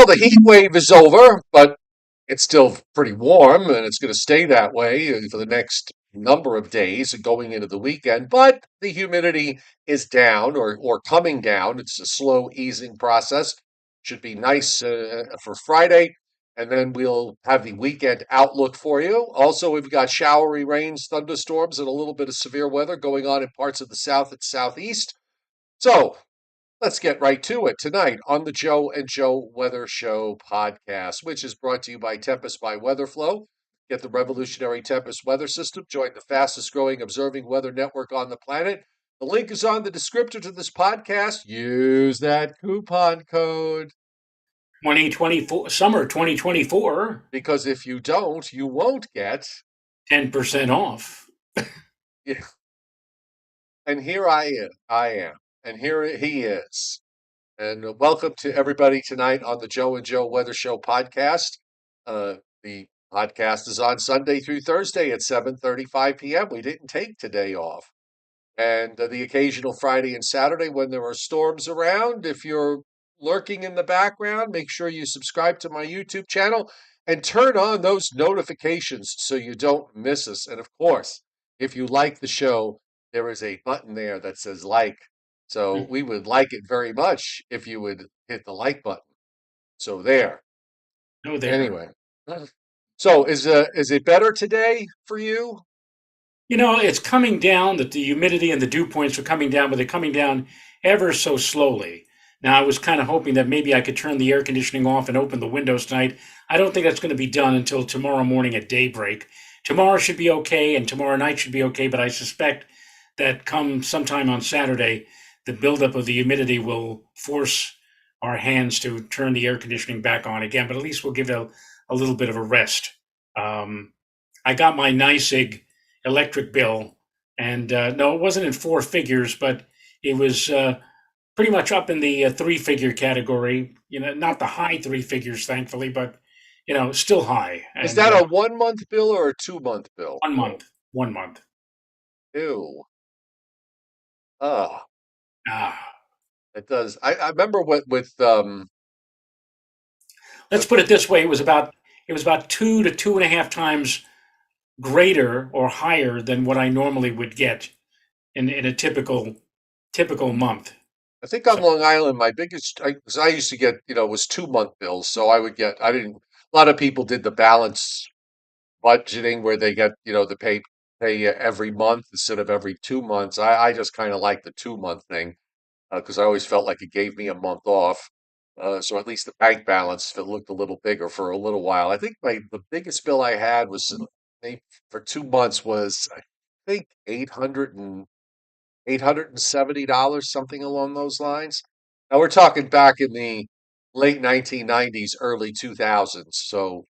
Well, the heat wave is over, but it's still pretty warm, and it's going to stay that way for the next number of days going into the weekend. But the humidity is down or coming down. It's a slow easing process. Should be nice for Friday. And then we'll have the weekend outlook for you. Also, we've got showery rains, thunderstorms, and a little bit of severe weather going on in parts of the south and southeast. So let's get right to it tonight on the Joe and Joe Weather Show podcast, which is brought to you by Tempest by Weatherflow. Get the revolutionary Tempest weather system. Join the fastest growing observing weather network on the planet. The link is on the descriptor to this podcast. Use that coupon code 2024 summer 2024, because if you don't, you won't get. 10% off. Yeah. And here I am, and here he is. And welcome to everybody tonight on the Joe and Joe Weather Show podcast. The podcast is on Sunday through Thursday at 7:35 p.m. We didn't take today off. And the occasional Friday and Saturday when there are storms around. If you're lurking in the background, make sure you subscribe to my YouTube channel and turn on those notifications so you don't miss us. And of course, if you like the show, there is a button there that says like. So we would like it very much if you would hit the like button. So there. Oh, there. Anyway. So is it better today for you? It's coming down, that the humidity and the dew points are coming down, but they're coming down ever so slowly. Now, I was kind of hoping that maybe I could turn the air conditioning off and open the windows tonight. I don't think that's going to be done until tomorrow morning at daybreak. Tomorrow should be okay, and tomorrow night should be okay, but I suspect that come sometime on Saturday, the buildup of the humidity will force our hands to turn the air conditioning back on again, but at least we'll give it a little bit of a rest. I got my NYSEG electric bill, and no, it wasn't in four figures, but it was pretty much up in the three-figure category. Not the high three figures, thankfully, but still high. Is And that a 1 month bill or a 2 month bill? 1 month. 1 month. Ew. Oh, Ah. it does. I remember with Let's put it this way: it was about 2 to 2.5 times greater or higher than what I normally would get in a typical month. I think on So Long Island, my biggest, because I used to get, it was 2 month bills. So I didn't, a lot of people did the balance budgeting where they get, the pay every month instead of every 2 months. I just kind of like the 2 month thing because I always felt like it gave me a month off. So at least the bank balance if it looked a little bigger for a little while. I think the biggest bill I had was maybe for 2 months was I think $870, something along those lines. Now we're talking back in the late 1990s, early 2000s. So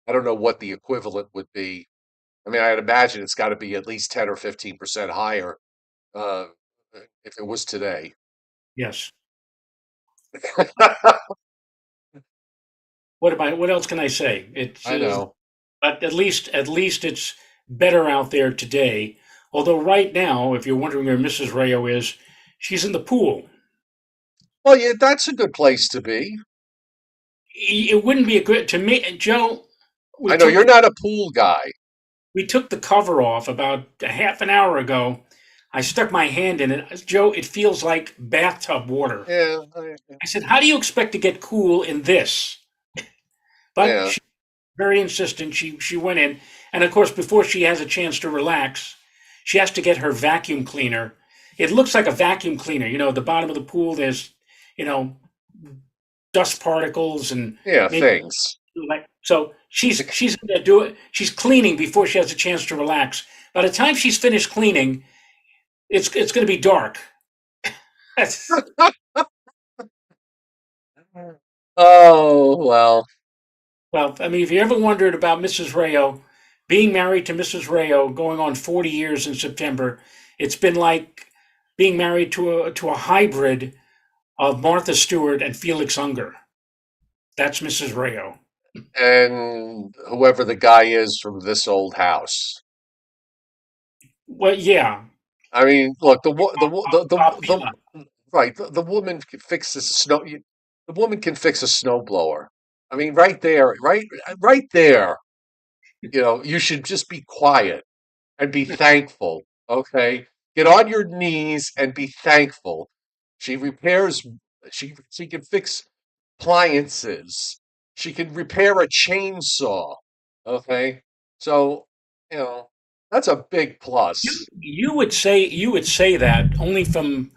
I don't know what the equivalent would be. I mean, I'd imagine it's got to be at least 10 or 15% higher uh, if it was today. yes. What else can I say? It's I know. but at least it's better out there today. Although right now, if you're wondering where Mrs. Rayo is, she's in the pool. Well, yeah, that's a good place to be. It wouldn't be a good to me, Joe. We I know took you're the not a pool guy. we took the cover off about a half an hour ago. I stuck my hand in it, Joe. It feels like bathtub water. Yeah, I said, "How do you expect to get cool in this?" But yeah, she very insistent. She went in, and of course, before she has a chance to relax, she has to get her vacuum cleaner. It looks like a vacuum cleaner. At the bottom of the pool, there's you know dust particles and yeah, maybe things. like so. She's going to do it. She's cleaning before she has a chance to relax. By the time she's finished cleaning, it's going to be dark. That's, Oh, well, well, I mean, if you ever wondered about Mrs. Rayo, being married to Mrs. Rayo, going on 40 years in September, it's been like being married to a hybrid of Martha Stewart and Felix Unger. That's Mrs. Rayo. and whoever the guy is from this old house. Well, yeah, I mean, look, the wo- the wo- Bob the Vila. right, the woman fixes snow. The woman can fix a snowblower. I mean, right there, right there, you should just be quiet and be thankful. Okay, get on your knees and be thankful. She repairs. She can fix appliances. She can repair a chainsaw. Okay, so you know that's a big You plus. you would say that only from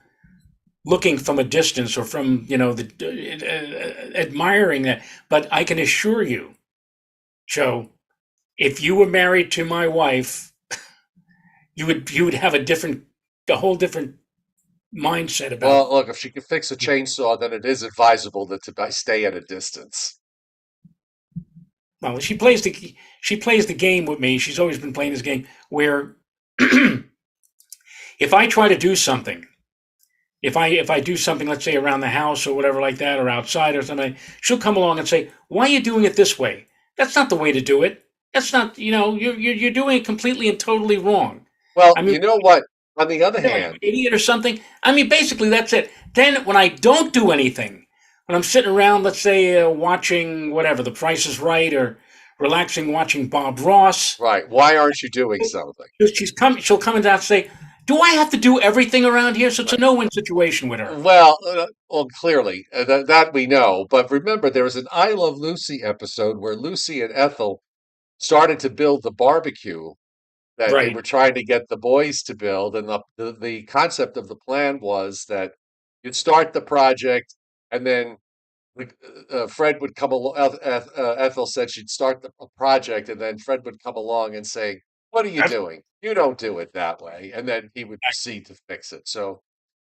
looking from a distance or from admiring that. But I can assure you, Joe, if you were married to my wife, you would have a whole different mindset about. Well, look, if she can fix a chainsaw, then it is advisable that to stay at a distance. Well, she plays the game with me. She's always been playing this game where if I try to do something, if I do something, let's say around the house or whatever like that, or outside or something, she'll come along and say, "Why are you doing it this way? That's not the way to do it. That's not, you're doing it completely and totally wrong." Well, I mean, you know what? On the other like hand, an idiot or something. I mean, basically that's it. Then when I don't do anything, when I'm sitting around, let's say watching whatever, The Price is Right, or relaxing watching Bob Ross, right? Why aren't you doing something? she'll come in and say, "Do I have to do everything around here?" So it's a Right. no-win situation with her. Well, clearly that we know. But remember, there was an I Love Lucy episode where Lucy and Ethel started to build the barbecue that they were Right. trying to get the boys to build, and the concept of the plan was that you'd start the project, and then Fred would come along. Ethel said she'd start the project, and then Fred would come along and say, "What are you doing? You don't do it that way." And then he would proceed to fix it. So,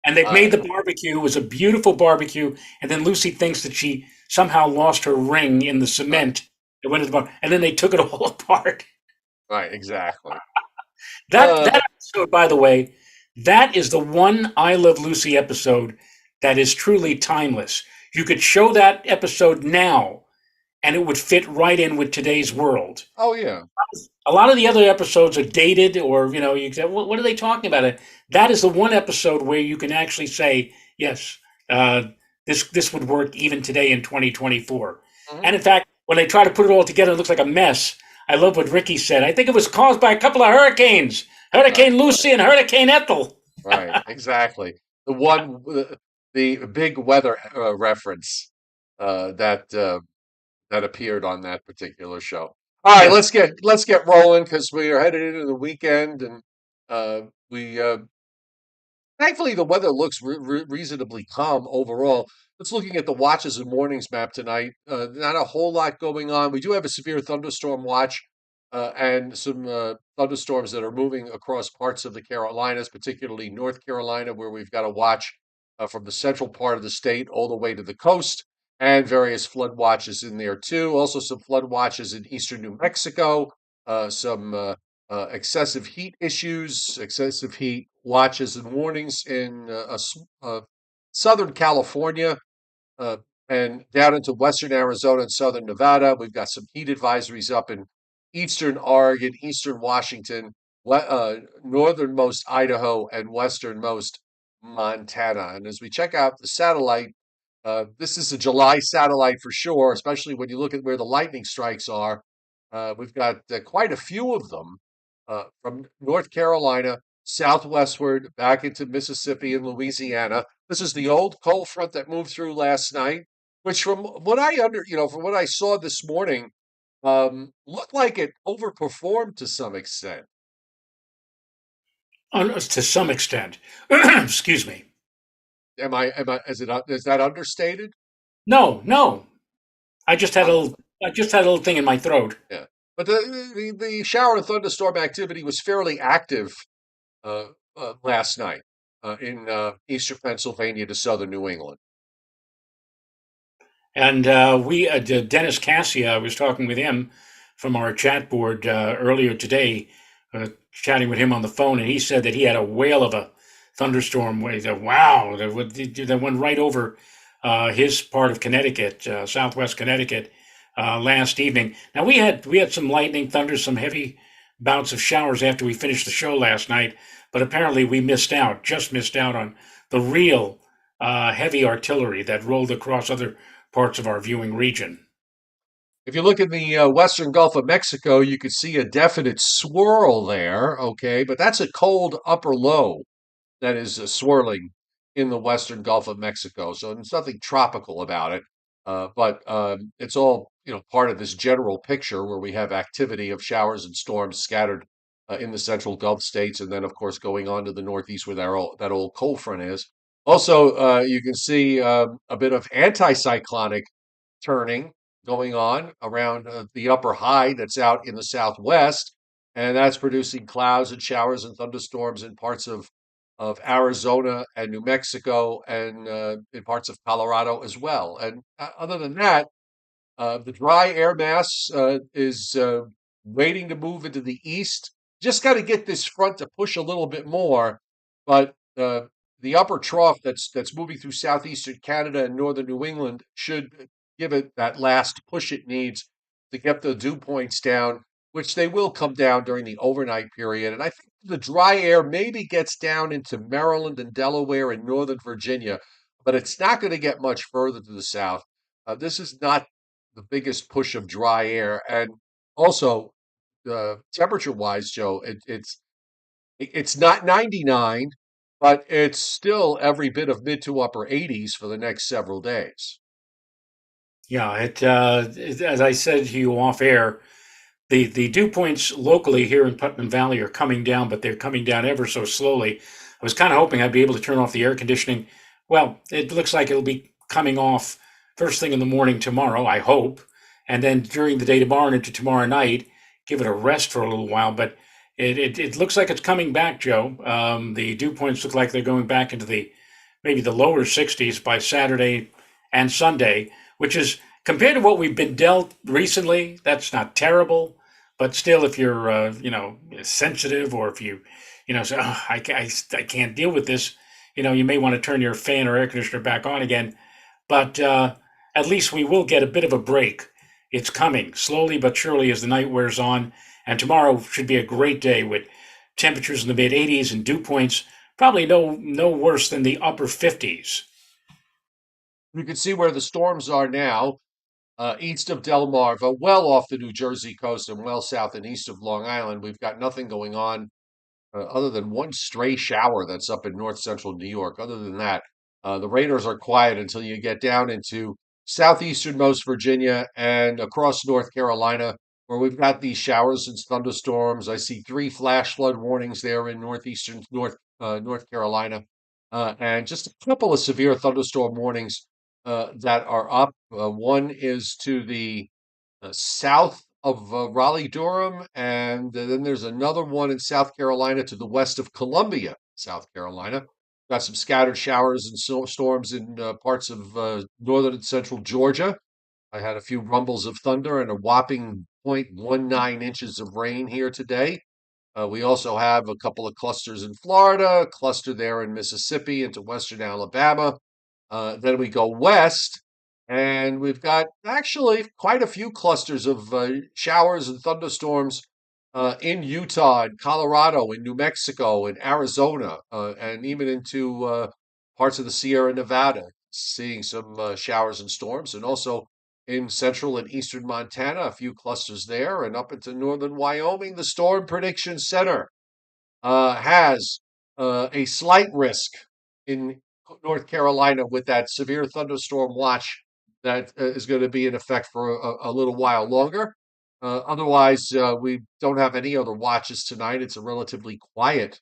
And they've uh, made the barbecue. It was a beautiful barbecue. And then Lucy thinks that she somehow lost her ring in the right, cement that went into the bar. And then they took it all apart. right, exactly. That episode, by the way, that is the one I Love Lucy episode that is truly timeless. You could show that episode now, and it would fit right in with today's world. Oh yeah, A lot of the other episodes are dated, or you say, what are they talking about? That is the one episode where you can actually say, yes, uh, this would work even today in 2024. mhm, And in fact, when they try to put it all together, it looks like a mess. I love what Ricky said. I think it was caused by a couple of hurricanes, right, Hurricane Lucy and Hurricane Ethel. right, exactly. The one, the big weather reference that that appeared on that particular show. All right, Yes. let's get rolling because we are headed into the weekend, and we thankfully the weather looks reasonably calm overall. Let's looking at the watches and warnings map tonight. Not a whole lot going on. We do have a severe thunderstorm watch and some thunderstorms that are moving across parts of the Carolinas, particularly North Carolina, where we've got a watch from the central part of the state all the way to the coast, and various flood watches in there too. Also, some flood watches in eastern New Mexico. Some excessive heat issues, excessive heat watches and warnings in Southern California uh, and down into Western Arizona and Southern Nevada. We've got some heat advisories up in Eastern Oregon, Eastern Washington, northernmost Idaho, and westernmost Montana. And as we check out the satellite, this is a July satellite for sure, especially when you look at where the lightning strikes are. We've got quite a few of them from North Carolina southwestward back into Mississippi and Louisiana. This is the old cold front that moved through last night, which from what from what I saw this morning, looked like it overperformed to some extent. To some extent. Excuse me. Is that understated? No, no. Uh, I just had a little thing in my throat. yeah. But the shower and thunderstorm activity was fairly active last night in eastern Pennsylvania to southern New England. And Dennis Cassia, I was talking with him from our chat board earlier today, chatting with him on the phone, and he said that he had a whale of a thunderstorm. Where he said, "Wow, that went right over his part of Connecticut, Southwest Connecticut, last evening." Now we had some lightning, thunder, some heavy bouts of showers after we finished the show last night, but apparently we just missed out on the real heavy artillery that rolled across other parts of our viewing region. If you look in the western Gulf of Mexico, you can see a definite swirl there, okay? But that's a cold upper low that is swirling in the western Gulf of Mexico. So there's nothing tropical about it, but it's all part of this general picture where we have activity of showers and storms scattered in the central Gulf states, and then of course going on to the northeast where that old cold front is. Also, you can see a bit of anticyclonic turning going on around the upper high that's out in the southwest, and that's producing clouds and showers and thunderstorms in parts of Arizona and New Mexico and in parts of Colorado as well. And other than that, the dry air mass is waiting to move into the east. Just got to get this front to push a little bit more, but the upper trough that's moving through southeastern Canada and northern New England should give it that last push it needs to get the dew points down, which they will come down during the overnight period. And I think the dry air maybe gets down into Maryland and Delaware and northern Virginia, but it's not going to get much further to the south. This is not the biggest push of dry air. And also, temperature-wise, Joe, it's not 99, but it's still every bit of mid to upper 80s for the next several days. Yeah, as I said to you off air, the dew points locally here in Putnam Valley are coming down, but they're coming down ever so slowly. I was kind of hoping I'd be able to turn off the air conditioning. Well, it looks like it'll be coming off first thing in the morning tomorrow, I hope, and then during the day tomorrow and into tomorrow night, give it a rest for a little while. But it looks like it's coming back, Joe. The dew points look like they're going back into the maybe the lower 60s by Saturday and Sunday, which is compared to what we've been dealt recently. That's not terrible, but still, if you're sensitive, or if you say, oh, I can't deal with this, you may want to turn your fan or air conditioner back on again. But at least we will get a bit of a break. It's coming slowly but surely as the night wears on, and tomorrow should be a great day with temperatures in the mid 80s and dew points probably no worse than the upper 50s. You can see where the storms are now, east of Delmarva, well off the New Jersey coast and well south and east of Long Island. We've got nothing going on other than one stray shower that's up in north central New York. Other than that, the radars are quiet until you get down into southeasternmost Virginia and across North Carolina, where we've got these showers and thunderstorms. I see three flash flood warnings there in northeastern North Carolina, and just a couple of severe thunderstorm warnings that are up. One is to the south of Raleigh, Durham, and then there's another one in South Carolina to the west of Columbia, South Carolina. Got some scattered showers and storms in parts of northern and central Georgia. I had a few rumbles of thunder and a whopping 0.19 inches of rain here today. We also have a couple of clusters in Florida, a cluster there in Mississippi into western Alabama. Then we go west, and we've got actually quite a few clusters of showers and thunderstorms in Utah and Colorado and New Mexico and Arizona, and even into parts of the Sierra Nevada, seeing some showers and storms, and also in central and eastern Montana, a few clusters there, and up into northern Wyoming. The Storm Prediction Center has a slight risk in North Carolina with that severe thunderstorm watch that is going to be in effect for a little while longer. Otherwise, we don't have any other watches tonight. It's a relatively quiet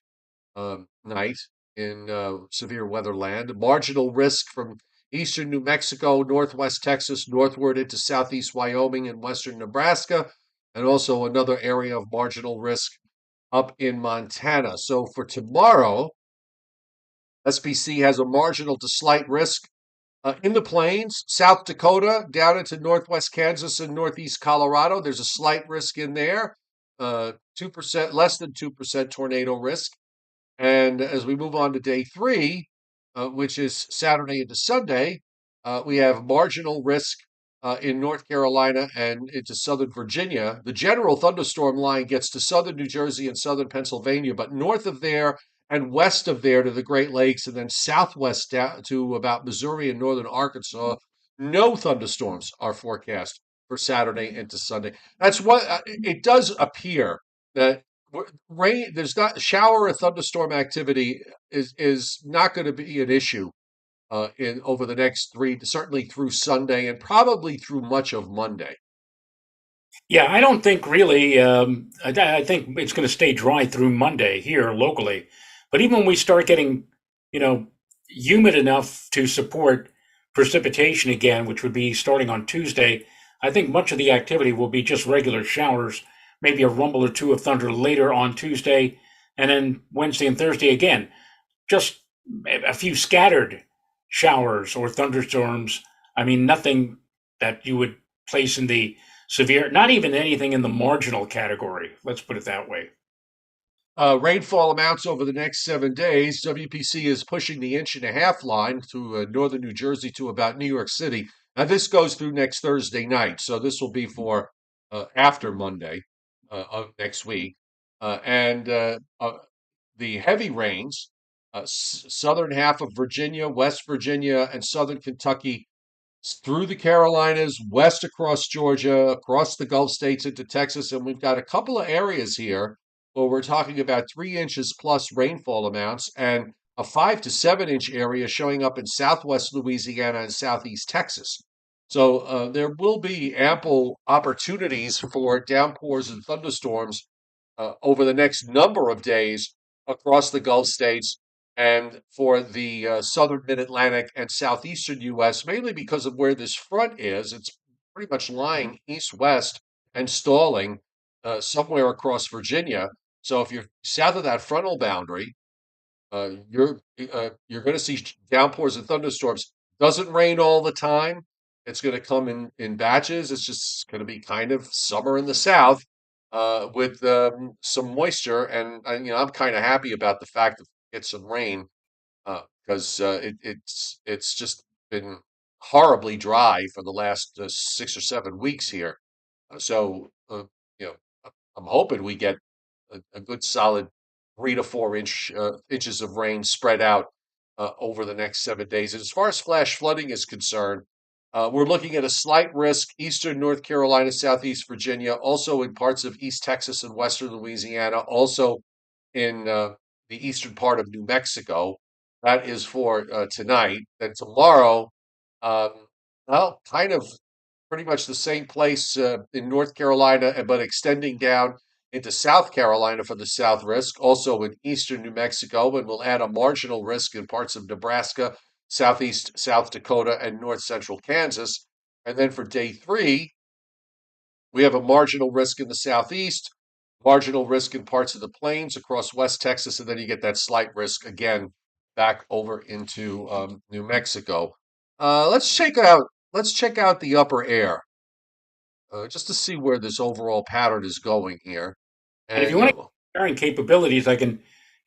night in severe weather land. Marginal risk from eastern New Mexico, northwest Texas, northward into southeast Wyoming and western Nebraska, and also another area of marginal risk up in Montana. So for tomorrow, SPC has a marginal to slight risk in the plains, South Dakota, down into northwest Kansas and northeast Colorado. There's a slight risk in there, 2%, less than 2% tornado risk. And as we move on to day three, which is Saturday into Sunday, we have marginal risk in North Carolina and into southern Virginia. The general thunderstorm line gets to southern New Jersey and southern Pennsylvania, but north of there and west of there to the Great Lakes, and then southwest down to about Missouri and northern Arkansas. No thunderstorms are forecast for Saturday into Sunday. That's what it does appear that rain. There's not shower or thunderstorm activity is not going to be an issue in over the next three, certainly through Sunday and probably through much of Monday. Yeah, I don't think really. I think it's going to stay dry through Monday here locally. But even when we start getting, you know, humid enough to support precipitation again, which would be starting on Tuesday, I think much of the activity will be just regular showers, maybe a rumble or two of thunder later on Tuesday, and then Wednesday and Thursday again. Just a few scattered showers or thunderstorms. I mean, nothing that you would place in the severe, not even anything in the marginal category. Let's put it that way. Rainfall amounts over the next 7 days. WPC is pushing the inch and a half line to northern New Jersey to about New York City. Now, this goes through next Thursday night, so this will be for after Monday of next week. And the heavy rains, southern half of Virginia, West Virginia, and southern Kentucky through the Carolinas, west across Georgia, across the Gulf states into Texas, and we've got a couple of areas here where we're talking about 3 inches plus rainfall amounts, and a 5 to 7 inch area showing up in southwest Louisiana and southeast Texas. So there will be ample opportunities for downpours and thunderstorms over the next number of days across the Gulf states and for the southern mid-Atlantic and southeastern U.S., mainly because of where this front is. It's pretty much lying east-west and stalling somewhere across Virginia. So if you're south of that frontal boundary, you're going to see downpours and thunderstorms. Doesn't rain all the time. It's going to come in batches. It's just going to be kind of summer in the south with some moisture, and I'm kind of happy about the fact that we get some rain because it's just been horribly dry for the last 6 or 7 weeks here. So you know, I'm hoping we get a good solid 3 to 4 inches of rain spread out over the next 7 days. And as far as flash flooding is concerned, we're looking at a slight risk eastern North Carolina, southeast Virginia, also in parts of East Texas and western Louisiana, also in the eastern part of New Mexico. That is for tonight. Then tomorrow, um, well, kind of pretty much the same place in North Carolina, but extending down into South Carolina for the south risk, also in eastern New Mexico, and will add a marginal risk in parts of Nebraska, southeast South Dakota, and north central Kansas. And then for day three, we have a marginal risk in the southeast, marginal risk in parts of the plains across West Texas, and then you get that slight risk again back over into New Mexico. Let's check out the upper air just to see where this overall pattern is going here. And if And you want to sharing capabilities, I can,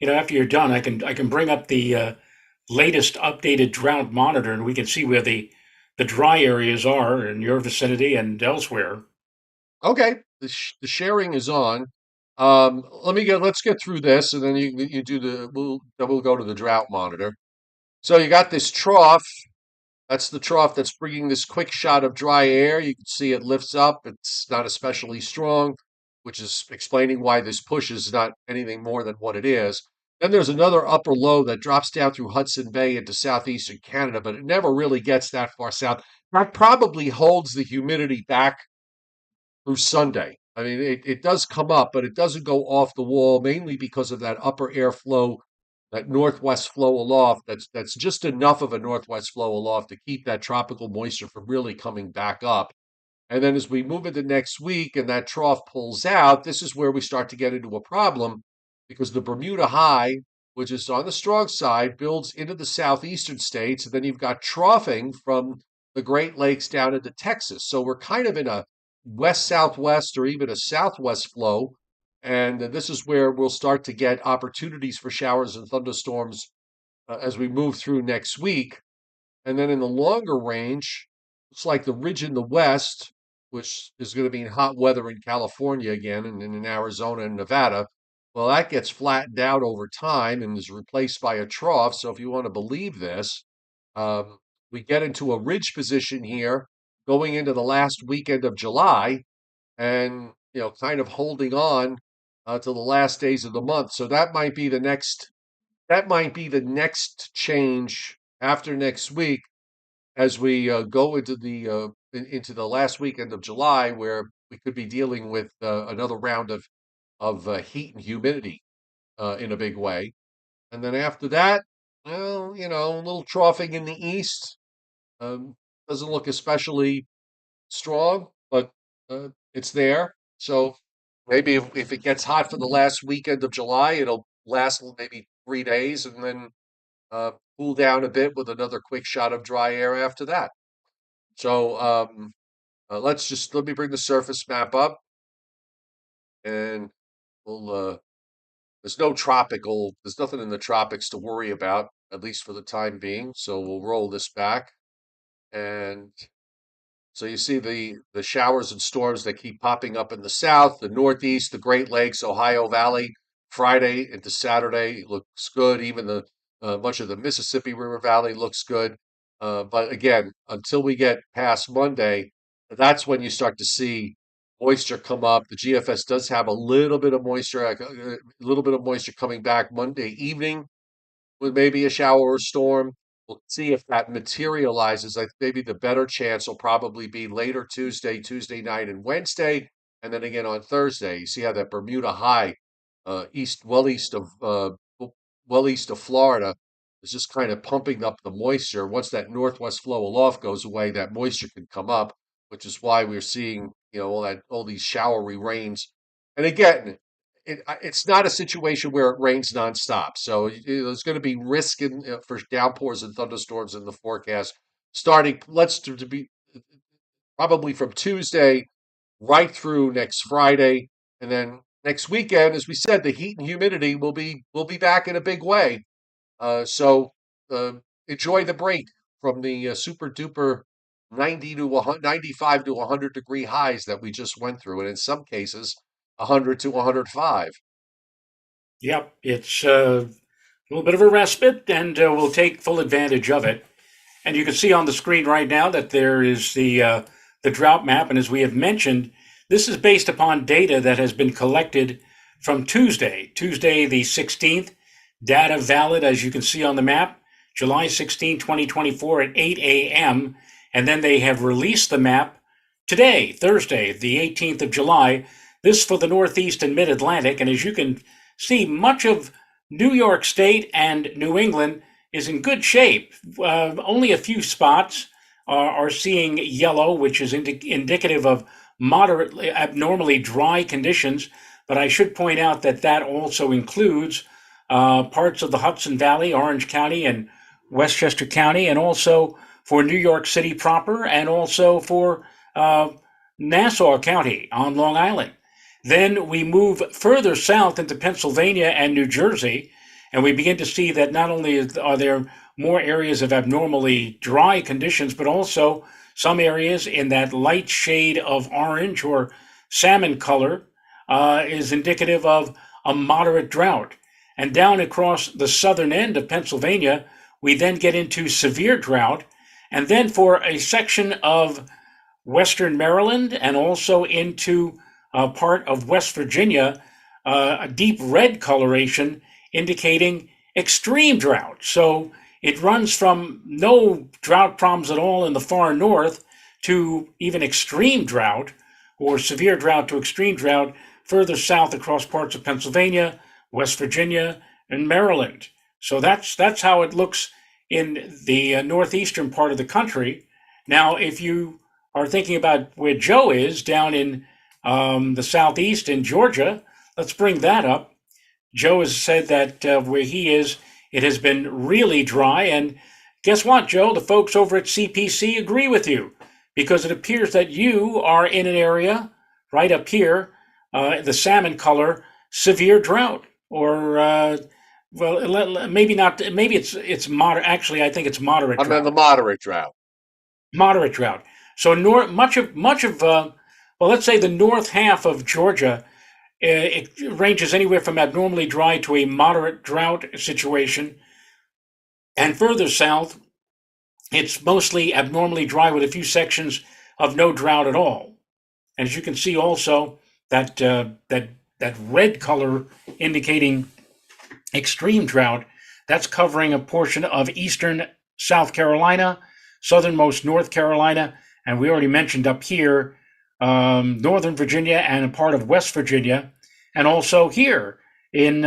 after you're done, I can bring up the latest updated drought monitor, and we can see where the dry areas are in your vicinity and elsewhere. okay, the sharing is on. Let's get through this, and then you do then we'll go to the drought monitor. So you got this trough. That's the trough that's bringing this quick shot of dry air. You can see it lifts up. It's not especially strong, which is explaining why this push is not anything more than what it is. Then there's another upper low that drops down through Hudson Bay into southeastern Canada, but it never really gets that far south. That probably holds the humidity back through Sunday. I mean, it does come up, but it doesn't go off the wall, mainly because of that upper air flow, that northwest flow aloft. That's just enough of a northwest flow aloft to keep that tropical moisture from really coming back up. And then as we move into next week and that trough pulls out, this is where we start to get into a problem because the Bermuda High, which is on the strong side, builds into the southeastern states. And then you've got troughing from the Great Lakes down into Texas. So we're kind of in a west southwest or even a southwest flow. And this is where we'll start to get opportunities for showers and thunderstorms as we move through next week. And then in the longer range, it's like the ridge in the west, which is going to be in hot weather in California again and in Arizona and Nevada, Well, that gets flattened out over time and is replaced by a trough. So if you want to believe this, um, we get into a ridge position here going into the last weekend of July and, kind of holding on to the last days of the month. So that might be the next change after next week as we go into the last weekend of July, where we could be dealing with another round of heat and humidity in a big way. And then after that, well, a little troughing in the east. Um, doesn't look especially strong, but it's there. So maybe if it gets hot for the last weekend of July, it'll last maybe 3 days and then cool down a bit with another quick shot of dry air after that. So let me bring the surface map up, and we'll. There's nothing in the tropics to worry about, at least for the time being. So we'll roll this back, and so you see the showers and storms that keep popping up in the south, the northeast, the Great Lakes, Ohio Valley. Friday into Saturday looks good. Even the much of the Mississippi River Valley looks good. But again, until we get past Monday, that's when you start to see moisture come up. The GFS does have a little bit of moisture, a little bit of moisture coming back Monday evening with maybe a shower or storm. We'll see if that materializes. Maybe the better chance will probably be later Tuesday night, and Wednesday, and then again on Thursday. You see how that Bermuda high, east, well east of Florida, is just kind of pumping up the moisture. Once that northwest flow aloft goes away, that moisture can come up, which is why we're seeing, all these showery rains. And again, it's not a situation where it rains nonstop. So there's going to be risk for downpours and thunderstorms in the forecast starting, let's to be probably from Tuesday right through next Friday, and then next weekend, as we said, the heat and humidity will be back in a big way. So uh, enjoy the break from the super duper 95 to 100 degree highs that we just went through, and in some cases 100 to 105. Yep, it's a little bit of a respite, and we'll take full advantage of it. And you can see on the screen right now that there is the drought map, and as we have mentioned, this is based upon data that has been collected from Tuesday the 16th. Data valid, as you can see on the map, July 16, 2024 at 8 a.m. And then they have released the map today, Thursday, the 18th of July. This for the Northeast and Mid Atlantic. And as you can see, much of New York State and New England is in good shape. Only a few spots are seeing yellow, which is indicative of moderately abnormally dry conditions. But I should point out that that also includes parts of the Hudson Valley, Orange County, and Westchester County, and also for New York City proper, and also for Nassau County on Long Island. Then we move further south into Pennsylvania and New Jersey, and we begin to see that not only are there more areas of abnormally dry conditions, but also some areas in that light shade of orange or salmon color is indicative of a moderate drought. And down across the southern end of Pennsylvania, we then get into severe drought. And then for a section of western Maryland and also into part of West Virginia, a deep red coloration indicating extreme drought. So it runs from no drought problems at all in the far north to even extreme drought or severe drought to extreme drought further south across parts of Pennsylvania, West Virginia, and Maryland. So that's how it looks in the northeastern part of the country. Now, if you are thinking about where Joe is down in the southeast in Georgia, let's bring that up. Joe has said that where he is, it has been really dry. And guess what, Joe? The folks over at CPC agree with you because it appears that you are in an area right up here, the salmon color, severe drought. Or, well, maybe not. Maybe it's moderate. Actually, I think it's moderate I'm in the drought. moderate drought. Moderate drought. So much of well, let's say the north half of Georgia It ranges anywhere from abnormally dry to a moderate drought situation. And further south, it's mostly abnormally dry with a few sections of no drought at all. As you can see also, that red color indicating extreme drought, that's covering a portion of eastern South Carolina, southernmost North Carolina, and we already mentioned up here, Northern Virginia and a part of West Virginia, and also here in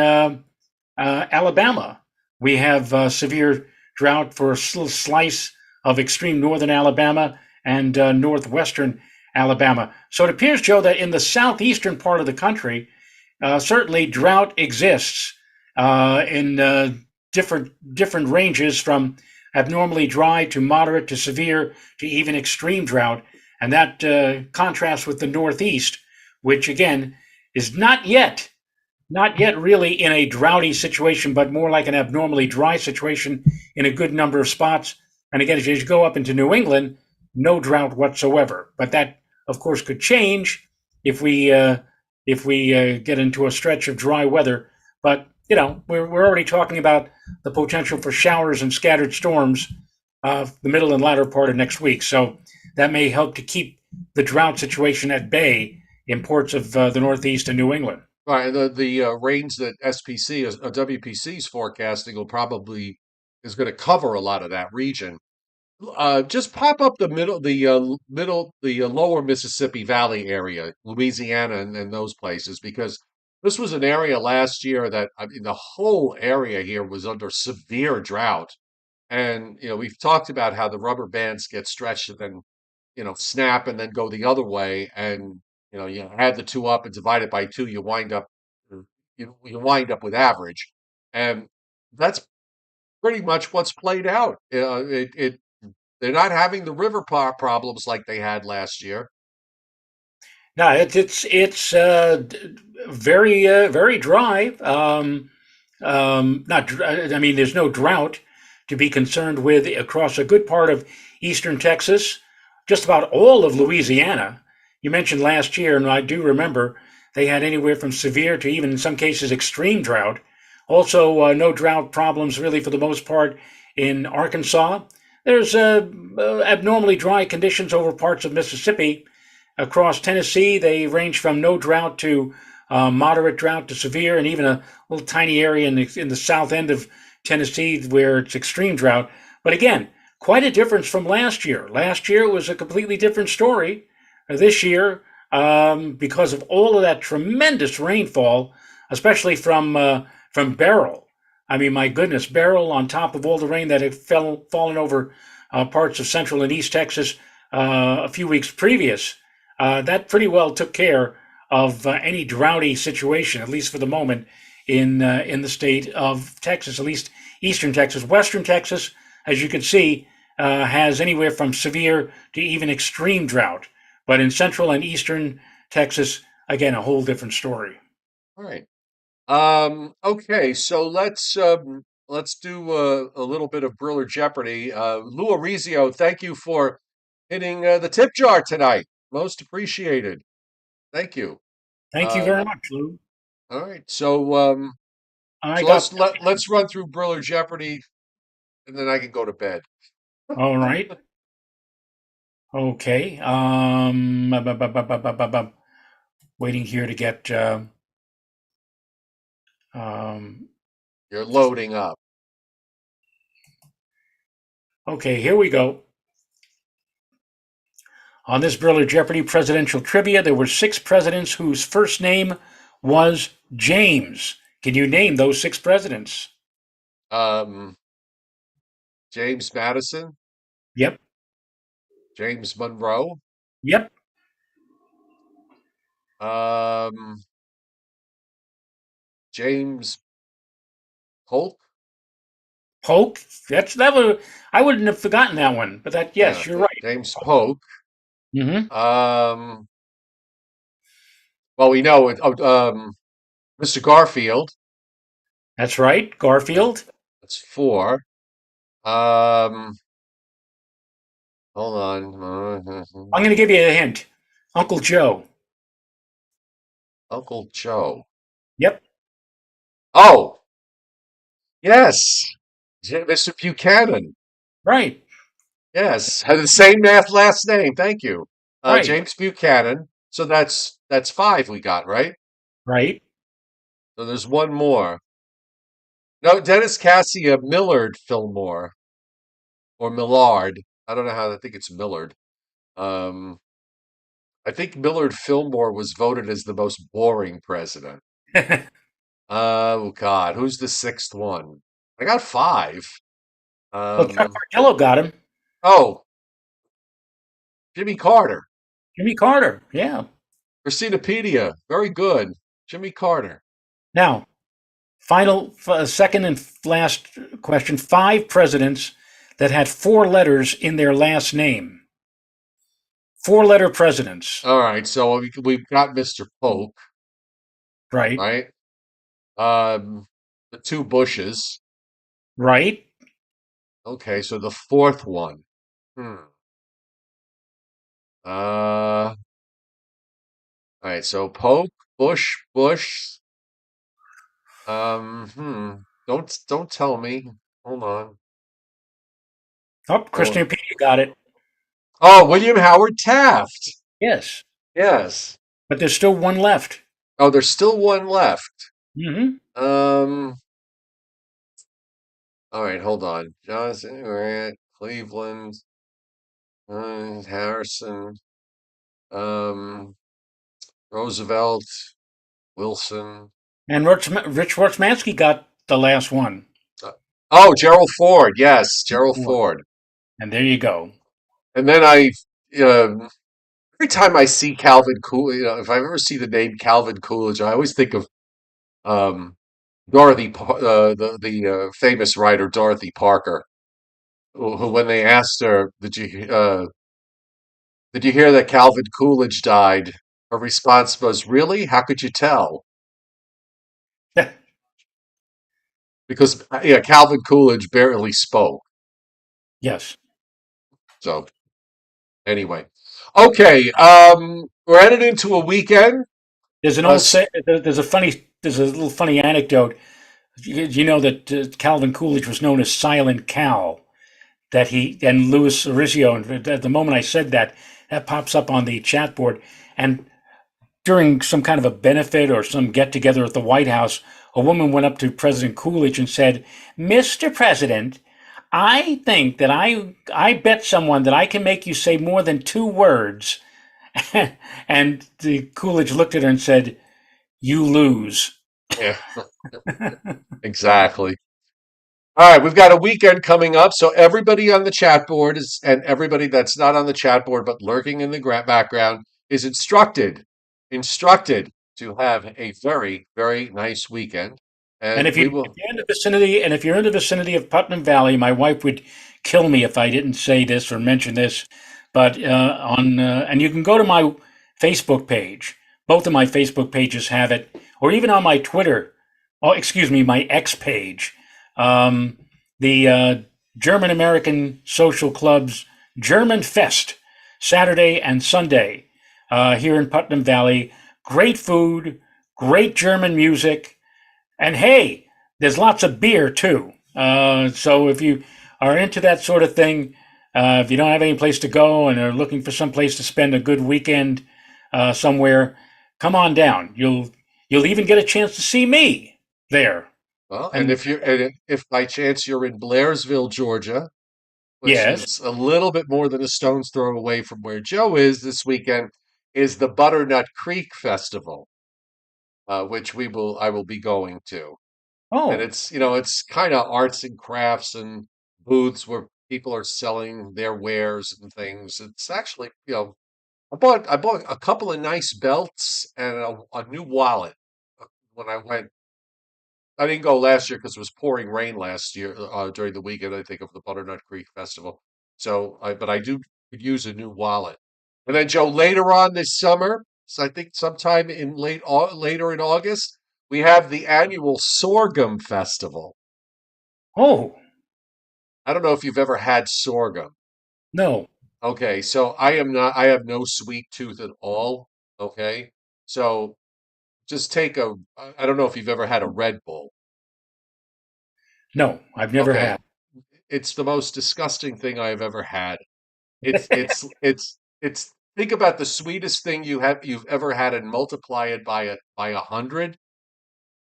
Alabama. We have severe drought for a slice of extreme northern Alabama and northwestern Alabama. So it appears, Joe, that in the southeastern part of the country, certainly drought exists in different ranges from abnormally dry to moderate to severe to even extreme drought, and that contrasts with the Northeast, which again is not yet really in a droughty situation, but more like an abnormally dry situation in a good number of spots. And again, as you go up into New England, no drought whatsoever. But that, of course, could change if we get into a stretch of dry weather. But we're already talking about the potential for showers and scattered storms the middle and latter part of next week. So that may help to keep the drought situation at bay in parts of the Northeast and New England. Right, the range that SPC is WPC is forecasting will probably is going to cover a lot of that region. Just pop up the lower Mississippi Valley area, Louisiana, and those places, because this was an area last year that I mean, the whole area here was under severe drought. And we've talked about how the rubber bands get stretched and then snap and then go the other way. And you add the two up and divide it by two, you wind up with average. And that's pretty much what's played out. They're not having the river problems like they had last year. No, it's very very dry. Not, I mean, there's no drought to be concerned with across a good part of eastern Texas, just about all of Louisiana. You mentioned last year, and I do remember they had anywhere from severe to even in some cases extreme drought. Also, no drought problems really for the most part in Arkansas. There's abnormally dry conditions over parts of Mississippi. Across Tennessee, they range from no drought to moderate drought to severe, and even a little tiny area in the south end of Tennessee where it's extreme drought. But again, quite a difference from last year. Last year was a completely different story. This year, because of all of that tremendous rainfall, especially from Beryl. I mean, my goodness, Beryl on top of all the rain that had fallen over parts of central and east Texas a few weeks previous. That pretty well took care of any droughty situation, at least for the moment, in the state of Texas, at least eastern Texas. Western Texas, as you can see, has anywhere from severe to even extreme drought. But in central and eastern Texas, again, a whole different story. All right. Okay, so let's do a little bit of Briller Jeopardy. Lou Arizio, thank you for hitting the tip jar tonight. Most appreciated. Thank you. Thank you Uh, very much, Lou. all right, so I so got let's run through Briller Jeopardy, and then I can go to bed. all right. Okay. Waiting here to get. Um, You're loading up. okay, here we go. On this Briller Jeopardy presidential trivia, there were 6 presidents whose first name was James. Can you name those 6 presidents? Um, James Madison, Yep. James Monroe, Yep. um, James Polk. Polk. That was. I wouldn't have forgotten that one, but that Yeah, yes, you're right. James Polk. Hmm. Um, well, we know it. Mr. Garfield. That's right. That, Garfield. that's four. Um, hold on. I'm going to give you a hint. Uncle Joe. Uncle Joe. Yep. Oh, yes. Mr. Buchanan. Right. Yes. Had the same last name. Thank you. Right. James Buchanan. So that's five we got, right? Right. So there's one more. No, Dennis Cassia Millard Fillmore or Millard. I don't know how I think it's Millard. Um, I think Millard Fillmore was voted as the most boring president. Oh God, who's the sixth one? I got five. Well, Chuck Um, Bartello got him. oh, Jimmy Carter, Jimmy Carter. Yeah. Christinapedia, very good. Jimmy Carter. Now, second and last question. Five presidents that had four letters in their last name. Four-letter presidents. All right, so we've got Mr. Polk, Right. right? Um, the two Bushes. Right. Okay, so the fourth one. Hmm. All right, so Polk, Bush. Don't tell me. Hold on. Oh, Oh, Christian Petey got it. oh, William Howard Taft. Yes. Yes. But there's still one left. Oh, there's still one left. Hmm. Um, all right, hold on. Johnson, Grant, Cleveland, Harrison, um, Roosevelt, Wilson. And Rich Schwarzmansky got the last one. Uh, oh, Gerald Ford. Yes, Gerald Ford. And there you go. And then every time I see Calvin Coolidge, if I ever see the name Calvin Coolidge, I always think of um, the famous writer Dorothy Parker, who when they asked her, did you hear that Calvin Coolidge died? Her response was, really? How could you tell? Because yeah, Calvin Coolidge barely spoke. Yes. So anyway, okay, we're headed into a weekend. There's an old say. There's a little funny anecdote. You know that Calvin Coolidge was known as Silent Cal. That he and Louis Orizio. And at the moment I said that, that pops up on the chat board. And during some kind of a benefit or some get together at the White House, a woman went up to President Coolidge and said, "Mr. President, I think that I bet someone that I can make you say more than two words." And the Coolidge looked at her and said, "You lose." Yeah, exactly. All right, we've got a weekend coming up, so everybody on the chat board is, and everybody that's not on the chat board but lurking in the background is instructed to have a very, very nice weekend, And and we if will. you're in the vicinity, and if you're in the vicinity of Putnam Valley, my wife would kill me if I didn't say this or mention this. But on and you can go to my Facebook page. Both of my Facebook pages have it, or even on my Twitter. Oh, excuse me, my X page. Um, the German American Social Club's German Fest, Saturday and Sunday here in Putnam Valley. Great food, great German music. And hey, there's lots of beer too. So if you are into that sort of thing, if you don't have any place to go and are looking for some place to spend a good weekend somewhere, come on down. You'll even get a chance to see me there. Well, and And if by chance you're in Blairsville, Georgia, which yes, is a little bit more than a stone's throw away from where Joe is this weekend, is the Butternut Creek Festival, which I will be going to. And oh, it's kind of arts and crafts and booths where people are selling their wares and things. It's actually, I bought a couple of nice belts and a new wallet when I went. I didn't go last year because it was pouring rain last year during the weekend, I think, of the Butternut Creek Festival. But I do could use a new wallet. And then Joe, later on this summer, so I think sometime in later in August, we have the annual Sorghum Festival. oh, I don't know if you've ever had sorghum. no, Okay, so I have no sweet tooth at all. Okay, so just take a. I don't know if you've ever had a Red Bull. No, I've never Okay, had. it's the most disgusting thing I've ever had. It's think about the sweetest thing you've ever had and multiply it by 100.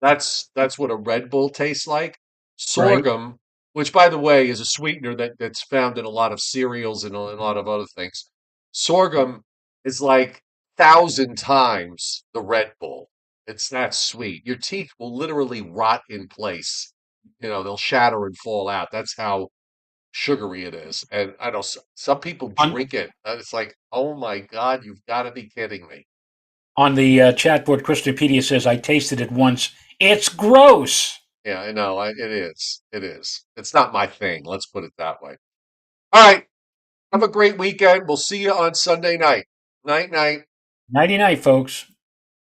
That's what a Red Bull tastes like. Right. Sorghum, which by the way is a sweetener that's found in a lot of cereals and a lot of other things. Sorghum is like 1,000 times the Red Bull. It's that sweet. Your teeth will literally rot in place. They'll shatter and fall out. That's how sugary it is. And I know some people On drink it. And it's like, oh my God, you've got to be kidding me. on the chat board, Christopedia says I tasted it once. It's gross. Yeah, I know. It is. It is. It's not my thing. Let's put it that way. All right. Have a great weekend. We'll see you on Sunday night. Night, night. Nighty night, folks.